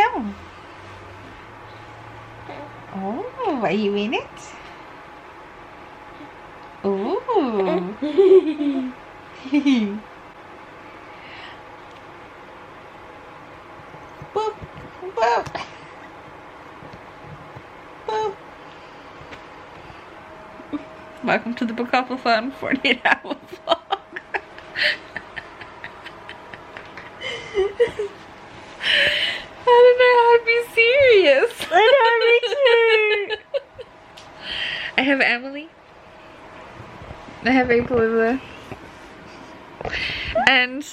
Hello. Oh, are you in it? Ooh. Boop, boop. Boop. Welcome to the Bookoplathon 48-hour vlog. I don't know how to be serious. I know, me too. I have Amelie. I have April over there. And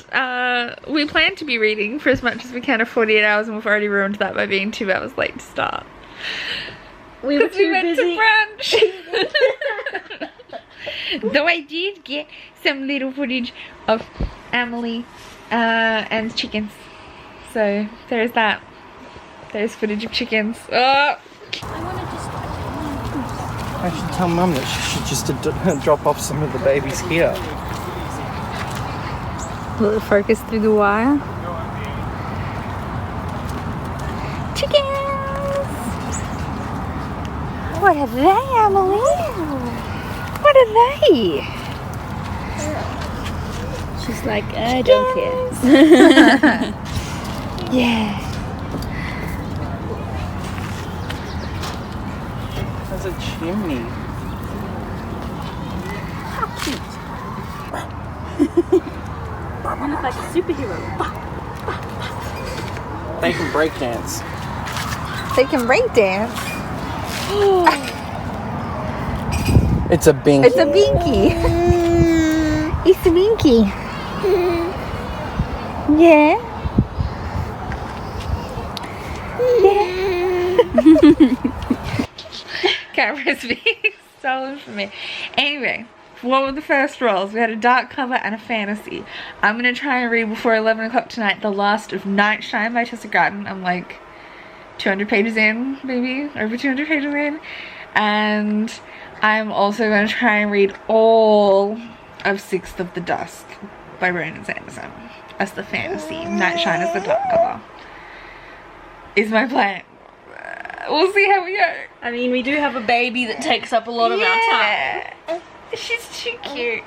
we plan to be reading for as much as we can of 48 hours, and we've already ruined that by being 2 hours late to start. We went to brunch. Though I did get some little footage of Amelie and chickens. So there's that. There's footage of chickens. Oh. I should tell Mum that she should just drop off some of the babies here. Will it focus through the wire? Chickens! What are they, Amelie? What are they? She's like, I don't care. Yeah. There's a chimney. How cute. You look like a superhero. They can break dance. They can break dance. It's a binky. It's a binky. It's a binky. Yeah. Camera's being stolen from me. Anyway, what were the first rolls? We had a dark cover and a fantasy. I'm going to try and read before 11 o'clock tonight the last of Nightshine by Tessa Gratton. I'm like 200 pages in, maybe over 200 pages in. And I'm also going to try and read all of Sixth of the Dusk by Brandon Sanderson as the fantasy. Nightshine as the dark cover is my plan. We'll see how we go. I mean, we do have a baby that takes up a lot of our time. She's too cute.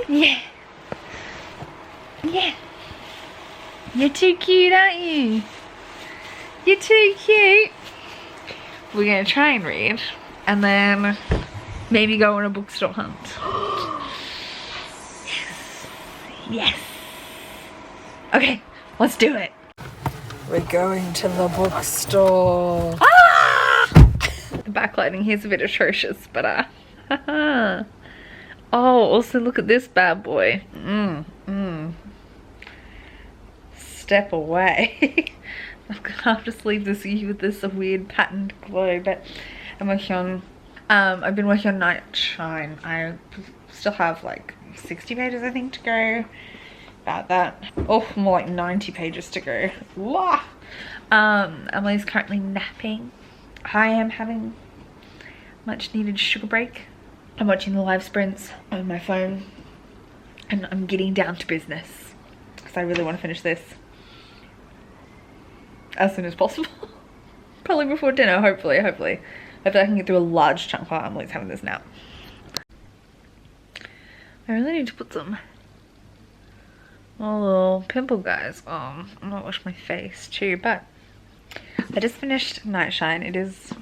Yeah. Yeah. You're too cute, aren't you? You're too cute. We're going to try and read. And then maybe go on a bookstore hunt. Yes. Yes. Okay, let's do it. We're going to the bookstore. Ah! The backlighting here's a bit atrocious, but oh, also look at this bad boy. Step away. I'm gonna have to sleeve this with this weird patterned glow, but I'm working on I've been working on Nightshine. I still have like 60 pages I think to go. About that. Oh, more like 90 pages to go. Wah! Emily's currently napping. I am having much needed sugar break. I'm watching the live sprints on my phone and I'm getting down to business because I really want to finish this as soon as possible. Probably before dinner, hopefully. Hopefully I can get through a large chunk while Emily's having this nap. I really need to put some little pimple guys on. I'm gonna wash my face too, but I just finished Nightshine. It is,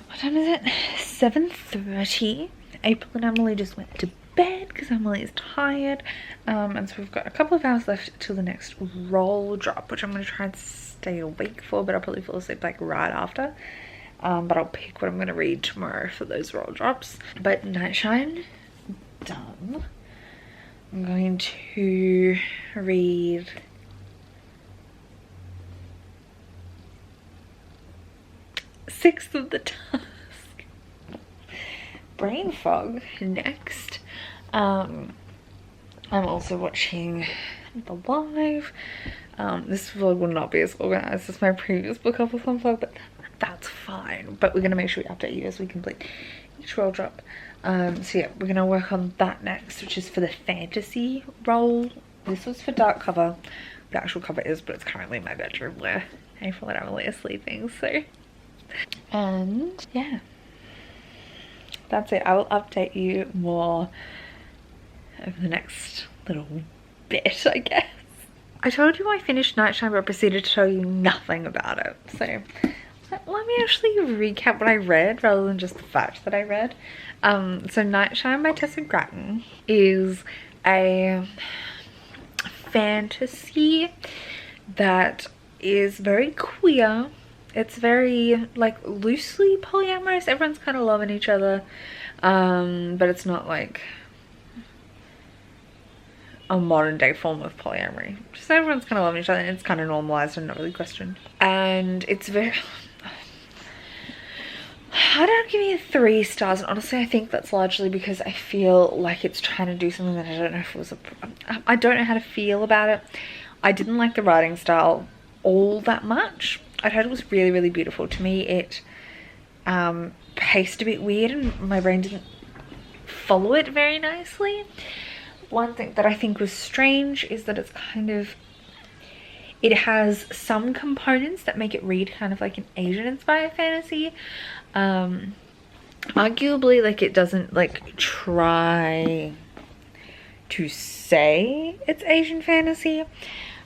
what time is it? 7:30. April and Emily just went to bed because Emily is tired. And so we've got a couple of hours left till the next roll drop, which I'm gonna try and stay awake for, but I'll probably fall asleep like right after. But I'll pick what I'm gonna read tomorrow for those roll drops. But Nightshine, done. I'm going to read Sixth of the Dusk. Brain Fog next. I'm also watching the live. This vlog will not be as organized as my previous Bookoplathon vlog, but that's fine. But we're going to make sure we update you as we complete each roll drop. So yeah, we're gonna work on that next, which is for the fantasy roll. This was for dark cover. the actual cover is, but it's currently in my bedroom where April and Amelie are sleeping, so. And yeah, that's it. I will update you more over the next little bit, I guess. I told you I finished Nightshine, but I proceeded to tell you nothing about it. So let me actually recap what I read rather than just the fact that I read. So Nightshine by Tessa Gratton is a fantasy that is very queer. It's very like loosely polyamorous. Everyone's kind of loving each other, but it's not like a modern day form of polyamory. Just everyone's kind of loving each other, and it's kind of normalized and not really questioned. And it's very, I don't give it 3 stars, and honestly I think that's largely because I feel like it's trying to do something that I don't know if it was I don't know how to feel about it. I didn't like the writing style all that much. I heard it was really, really beautiful. To me it paced a bit weird and my brain didn't follow it very nicely. One thing that I think was strange is that it's kind of, it has some components that make it read kind of like an Asian inspired fantasy. Arguably, like, it doesn't like try to say it's Asian fantasy,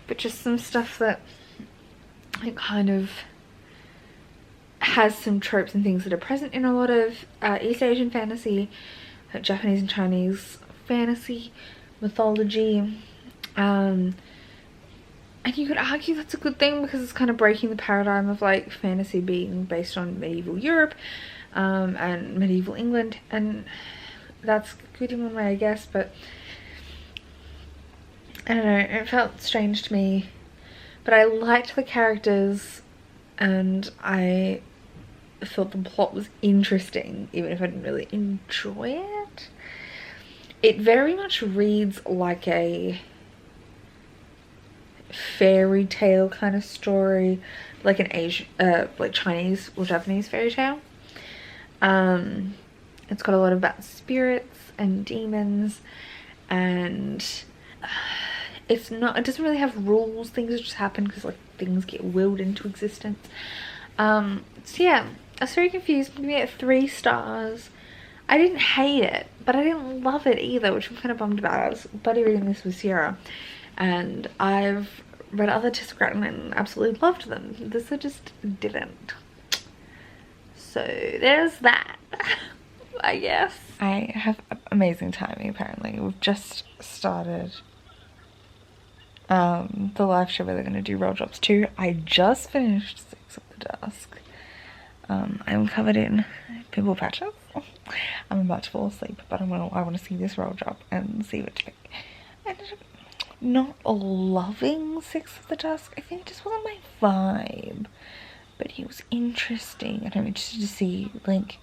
but just some stuff that it kind of has some tropes and things that are present in a lot of East Asian fantasy, Japanese and Chinese fantasy, mythology, and you could argue that's a good thing because it's kind of breaking the paradigm of like fantasy being based on medieval Europe and medieval England, and that's good in one way, I guess, but I don't know, it felt strange to me. But I liked the characters and I thought the plot was interesting, even if I didn't really enjoy it. It very much reads like a fairy tale kind of story, like an Asian, like Chinese or Japanese fairy tale. It's got a lot about spirits and demons, and it's not, it doesn't really have rules. Things just happen because like things get willed into existence. So yeah, I was very confused. I'm giving it 3 stars. I didn't hate it, but I didn't love it either, which I'm kind of bummed about. I was bloody reading this with Sierra, and I've read other Tessa Gratton and absolutely loved them. This I just didn't. So there's that, I guess. I have amazing timing apparently. We've just started the live show where they're going to do roll drops too. I just finished 6 of the Dusk. I'm covered in pimple patches. I'm about to fall asleep, but I want to see this roll drop and see what to think. I ended up not loving 6 of the Dusk. I think it just wasn't my vibe, but it was interesting, and I'm interested to see, like,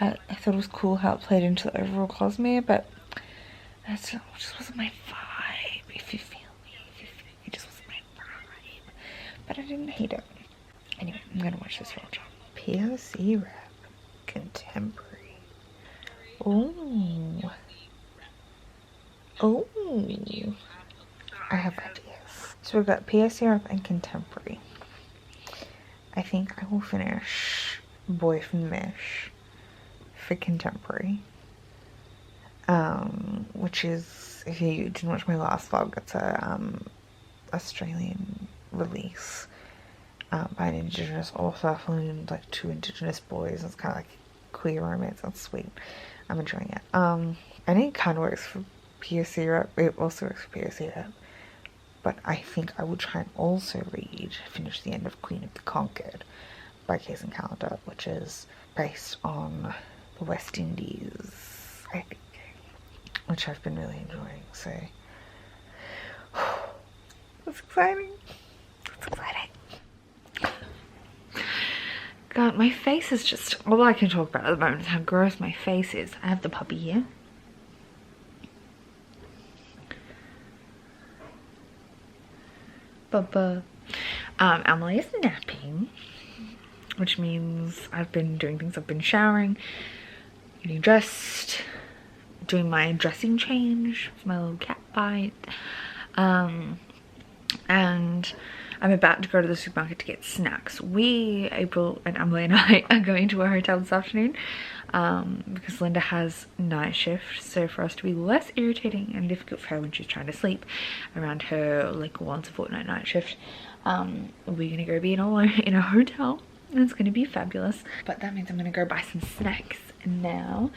I thought it was cool how it played into the overall Cosmere, but it just wasn't my vibe, if you feel me. It just wasn't my vibe, but I didn't hate it. Anyway, I'm gonna watch this roll drop. POC rap, contemporary. Oh, I have ideas. So we've got POC rap and contemporary. I think I will finish Boy from Mesh for contemporary, which is, if you didn't watch my last vlog, it's a Australian release by an Indigenous author and like 2 Indigenous boys. It's kind of like queer romance. That's sweet. I'm enjoying it. I think it kind of works for POC rap. It also works for POC rap, but I think I will try and also finish The End of Queen of the Conquered by Case and Calendar, which is based on the West Indies, I think, which I've been really enjoying, so that's exciting. That's exciting. God, my face is just, all I can talk about at the moment is how gross my face is. I have the puppy here. Bubba. Amelie is napping, which means I've been doing things. I've been showering, getting dressed, doing my dressing change for my little cat bite, and I'm about to go to the supermarket to get snacks. We, April and Amelie and I, are going to a hotel this afternoon because Linda has night shift, so for us to be less irritating and difficult for her when she's trying to sleep around her like once a fortnight night shift, we're gonna go be in a hotel, and it's gonna be fabulous. But that means I'm gonna go buy some snacks now.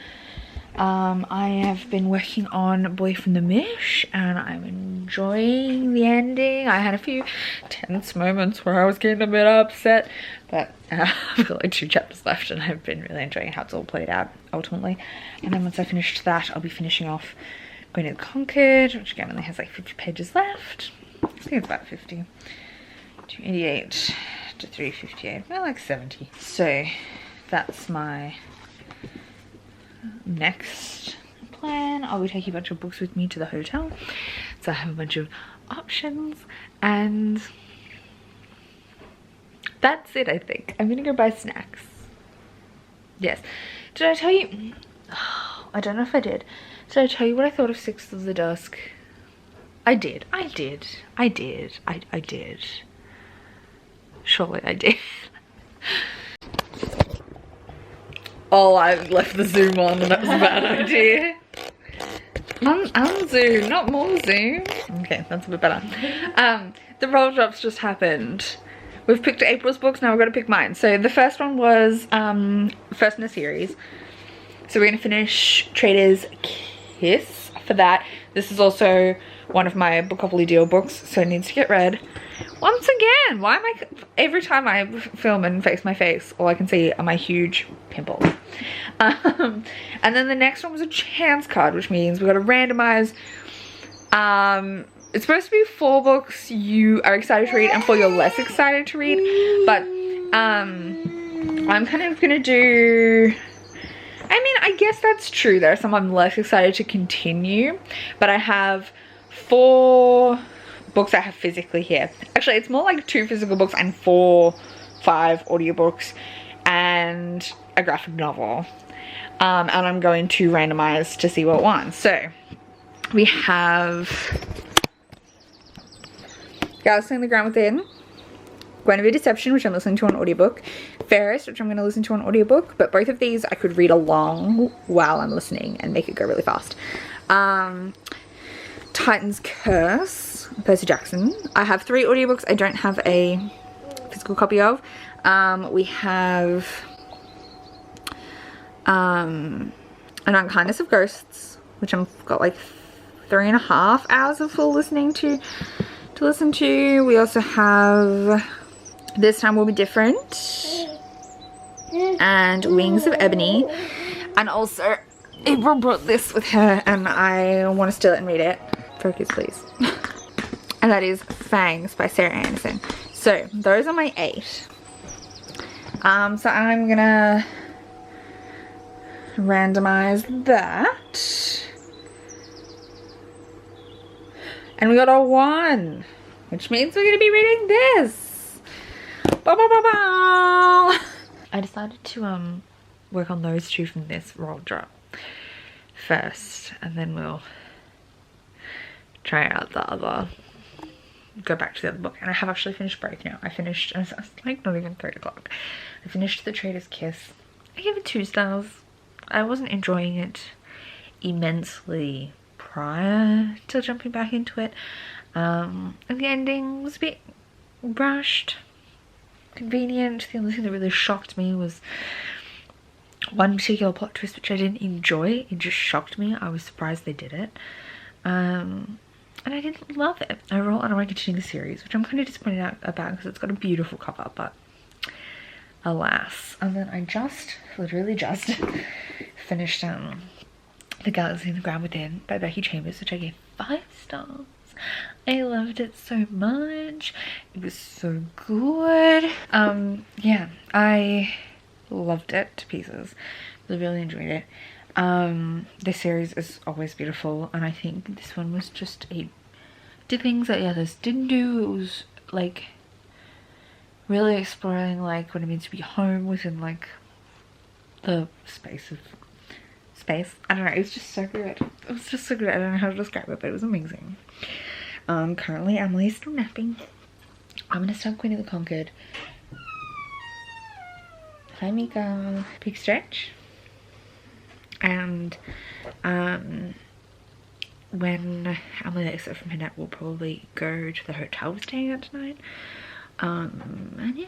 I have been working on Boy from the Mish and I'm enjoying the ending. I had a few tense moments where I was getting a bit upset, but I've got like 2 chapters left and I've been really enjoying how it's all played out ultimately. And then once I finish that, I'll be finishing off Going to the Conquered, which again only has like 50 pages left. I think it's about 50. 288 to 358, well, like 70. So that's my next plan. I'll be taking a bunch of books with me to the hotel, so I have a bunch of options, and that's it. I think I'm gonna go buy snacks. Yes, did I tell you? Oh, I don't know if I did. Did I tell you what I thought of Six of the Dusk? I did. Surely I did. Oh, I left the zoom on and that was a bad idea. Unzoom, not more zoom. Okay, that's a bit better. The roll drops just happened. We've picked April's books, now we've got to pick mine. So the first one was first in the series. So we're going to finish Trader's Kiss for that. This is also one of my Bookopoly deal books, so it needs to get read. Once again, why am I, every time I film and face my face, all I can see are my huge pimples. And then the next one was a chance card, which means we've got to randomize. It's supposed to be 4 books you are excited to read and 4 you're less excited to read, but I'm kind of gonna do, I mean, I guess that's true. There are some I'm less excited to continue, but I have 4 books I have physically here. Actually, it's more like 2 physical books and 5 audiobooks and a graphic novel. And I'm going to randomize to see what won. So we have Galaxy on the Ground Within, Guinevere Deception, which I'm listening to on audiobook, Fairest, which I'm going to listen to on audiobook, but both of these I could read along while I'm listening and make it go really fast. Titan's Curse, Percy Jackson. I have 3 audiobooks I don't have a physical copy of. We have An Unkindness of Ghosts, which I've got like 3.5 hours of full listening to listen to. We also have This Time Will Be Different and Wings of Ebony, and also April brought this with her and I want to steal it and read it. Focus please. And that is Fangs by Sarah Anderson. So those are my 8. So I'm gonna randomize that, and we got a 1, which means we're gonna be reading this. Ba, ba, ba, ba. I decided to work on those 2 from this roll drop first, and then we'll try out the other, go back to the other book. And I have actually finished both now. I finished, it's like not even 3 o'clock. I finished The Trader's Kiss. I gave it 2 stars. I wasn't enjoying it immensely prior to jumping back into it. And the ending was a bit rushed, convenient. The only thing that really shocked me was one particular plot twist which I didn't enjoy. It just shocked me. I was surprised they did it. And I didn't love it. Overall, I don't want to continue the series, which I'm kind of disappointed about because it's got a beautiful cover, but alas. And then I literally just finished The Galaxy on the Ground Within by Becky Chambers, which I gave 5 stars. I loved it so much. It was so good. Yeah, I loved it to pieces. Really enjoyed it. This series is always beautiful, and I think this one was just did things that the others didn't do. It was like really exploring like what it means to be home within like the space. I don't know, it was just so good. It was just so good. I don't know how to describe it, but it was amazing. Currently Amelie's still napping. I'm gonna start Queen of the Conquered. Hi Mika. Big stretch. And when Amelie wakes up from her nap, we'll probably go to the hotel we're staying at tonight. And yeah,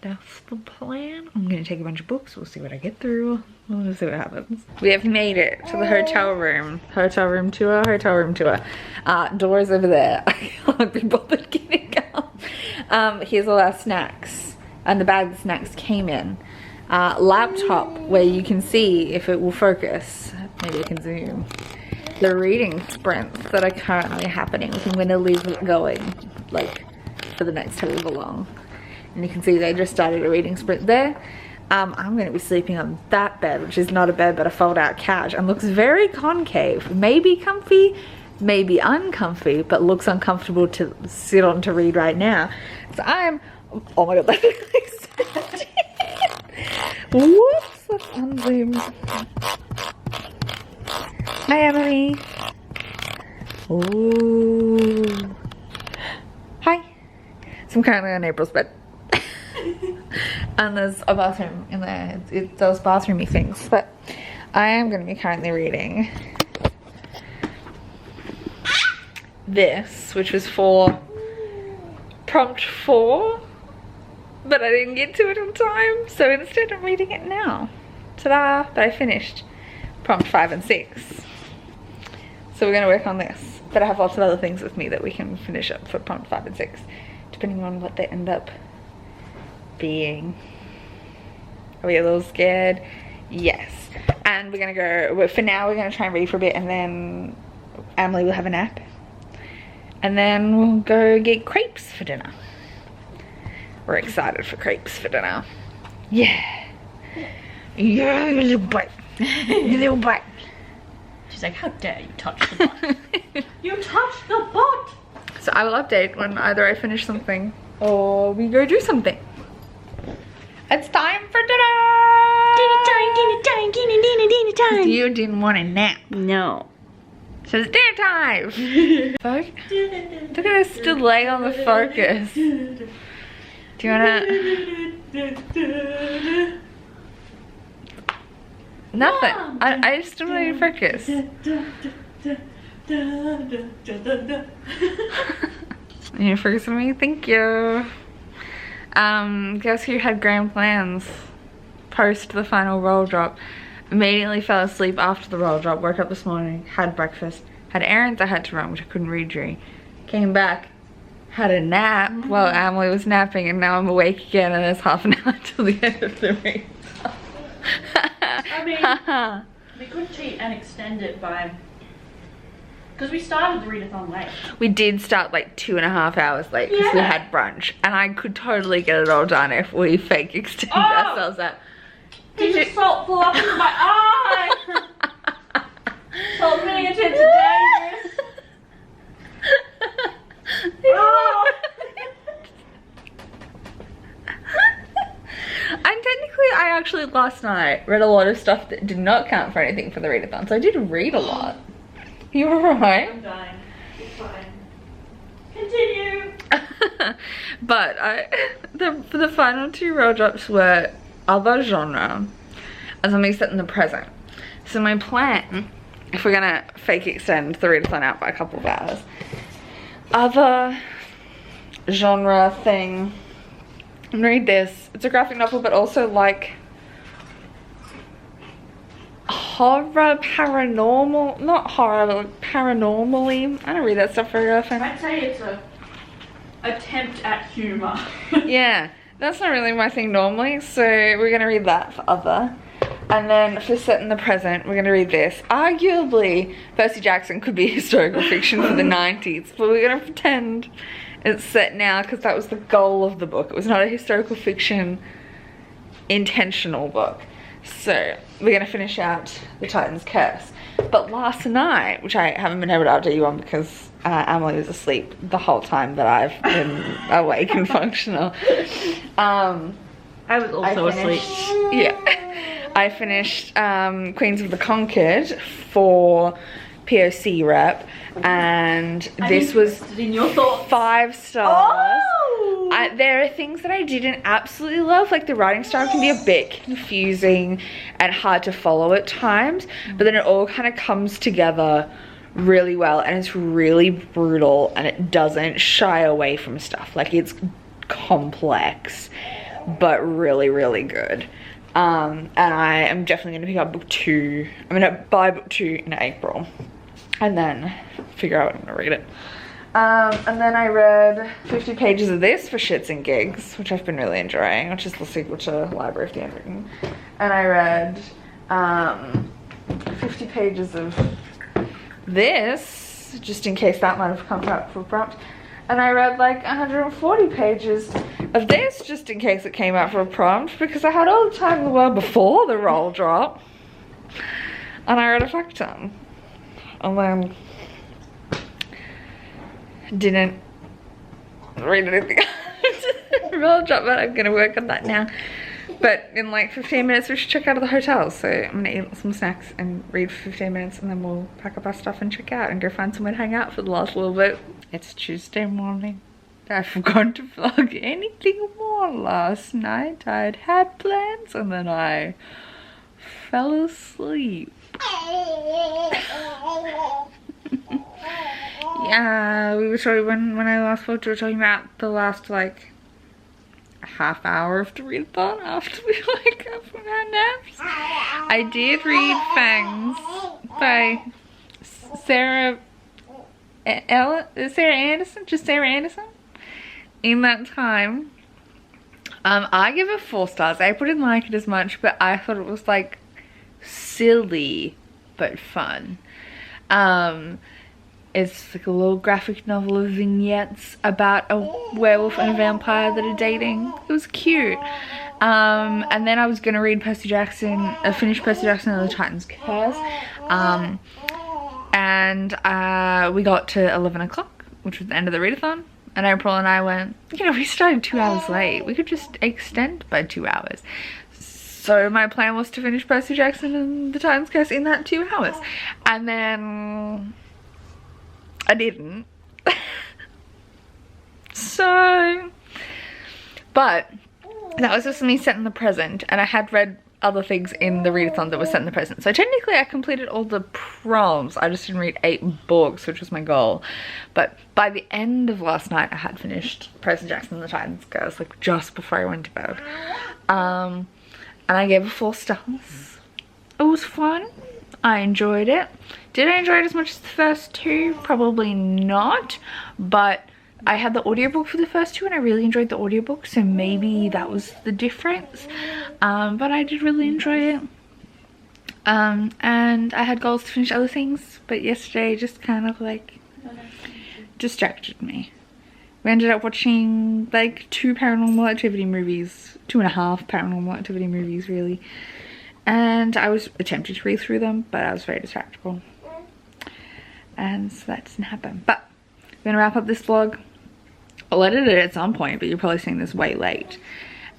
that's the plan. I'm gonna take a bunch of books. We'll see what I get through. We'll just see what happens. We have made it to the hotel room. Hotel room tour. Doors over there. I can't be bothered getting up. Here's all our snacks. And the bag the snacks came in. Laptop where you can see if it will focus. Maybe I can zoom. The reading sprints that are currently happening. I'm going to leave it going like for the next however long. And you can see they just started a reading sprint there. I'm going to be sleeping on that bed, which is not a bed but a fold out couch, and looks very concave. Maybe comfy, maybe uncomfy, but looks uncomfortable to sit on to read right now. So I'm, oh my god, that looks like whoops, let's unzoom. Hi Emily. Ooh. Hi. So I'm currently on April's bed. And there's a bathroom in there. It does bathroomy things, but I am going to be currently reading this, which was for prompt 4, but I didn't get to it on time, so instead I'm reading it now. Ta-da! But I finished prompt 5 and 6. So we're going to work on this, but I have lots of other things with me that we can finish up for prompt 5 and 6, depending on what they end up being. Are we a little scared? Yes. And we're gonna go, for now we're gonna try and read for a bit, and then Amelie will have a nap, and then we'll go get crepes for dinner. We're excited for crepes for dinner. Yeah. Yeah, you little butt. You little butt. She's like, how dare you touch the butt? You touched the butt! So I will update when either I finish something or we go do something. It's time for dinner! Dinner time! You didn't want a nap. No. So it's dinner time! Look at us still lay on the focus. Do you wanna... Nothing. I just don't want to focus. You focus on me? Thank you. Guess who had grand plans post the final roll drop? Immediately fell asleep after the roll drop, woke up this morning, had breakfast, had errands I had to run which I couldn't read during, came back, had a nap while Amelie was napping, and now I'm awake again and there's half an hour till the end of the read. I mean, we could cheat and extend it by... Because we started the readathon late. We did start like 2.5 hours late because we had brunch, and I could totally get it all done if we fake extend ourselves out. Did you salt fall up into my eye? Salt's really intense and dangerous. Oh. And technically I actually last night read a lot of stuff that did not count for anything for the readathon, so I did read a lot. You alright? I'm dying. It's fine. Continue. But the final 2 roll drops were other genre and something set in the present. So my plan, if we're gonna fake extend the readathon out by a couple of hours, other genre thing, I'm gonna read this. It's a graphic novel, but also like horror, paranormal, not horror, but like paranormally. I don't read that stuff very often. I'd say it's a attempt at humor. Yeah, that's not really my thing normally, so we're gonna read that for other. And then for set in the present, we're gonna read this. Arguably, Percy Jackson could be historical fiction for the 90s, but we're gonna pretend it's set now because that was the goal of the book. It was not a historical fiction intentional book. So we're gonna finish out The Titan's Curse. But last night, which I haven't been able to update you on because Amelie was asleep the whole time that I've been awake and functional. I was also asleep. Yeah. I finished Queens of the Conquered for POC rep, and this was in your thoughts. 5 stars. Oh! There are things that I didn't absolutely love, like the writing style can be a bit confusing and hard to follow at times, but then it all kind of comes together really well, and it's really brutal, and it doesn't shy away from stuff. Like, it's complex but really, really good. And I am definitely going to pick up book 2. I'm going to buy book 2 in April and then figure out when I'm going to read it. And then I read 50 pages of this for shits and gigs, which I've been really enjoying, which is The Sequel to Library of the Handwritten. And I read 50 pages of this, just in case that might have come out for prompt. And I read like 140 pages of this, just in case it came out for a prompt, because I had all the time in the world before the roll drop. And I read a fuck ton. And then didn't read anything roll drop, but I'm gonna work on that now. But in like 15 minutes we should check out of the hotel, so I'm gonna eat some snacks and read for 15 minutes, and then we'll pack up our stuff and check out and go find somewhere to hang out for the last little bit. It's Tuesday morning. I forgot to vlog anything more last night. I'd had plans and then I fell asleep. Yeah, we were talking, when I last vlogged, we were talking about the last like half hour of the readathon after we wake up from our naps. I did read Fangs by Sarah Anderson, just Sarah Anderson. In that time, I give it 4 stars. April didn't like it as much, but I thought it was like silly but fun. It's like a little graphic novel of vignettes about a werewolf and a vampire that are dating. It was cute. And then I was gonna read Percy Jackson, finish Percy Jackson and the Titan's Curse. And we got to 11 o'clock, which was the end of the readathon. And April and I went, you know, we started 2 hours late. We could just extend by 2 hours. So my plan was to finish Percy Jackson and the Titan's Curse in that 2 hours. And then I didn't. So, but that was just me set in the present, and I had read other things in the readathon that were set in the present. So technically I completed all the prompts. I just didn't read 8 books, which was my goal. But by the end of last night, I had finished Percy Jackson and the Titan's Curse, like just before I went to bed. And I gave it 4 stars. It was fun. I enjoyed it. Did I enjoy it as much as the first 2? Probably not, but I had the audiobook for the first 2 and I really enjoyed the audiobook, so maybe that was the difference. But I did really enjoy it. And I had goals to finish other things, but yesterday just kind of like distracted me. We ended up watching like 2 Paranormal Activity movies, 2.5 Paranormal Activity movies really. And I was attempting to read through them, but I was very distractible. And so that didn't happen. But I'm gonna wrap up this vlog. I'll edit it at some point, but you're probably seeing this way late.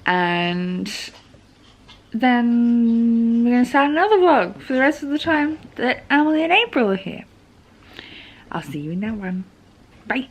And then we're gonna start another vlog for the rest of the time that Amelie and April are here. I'll see you in that one. Bye.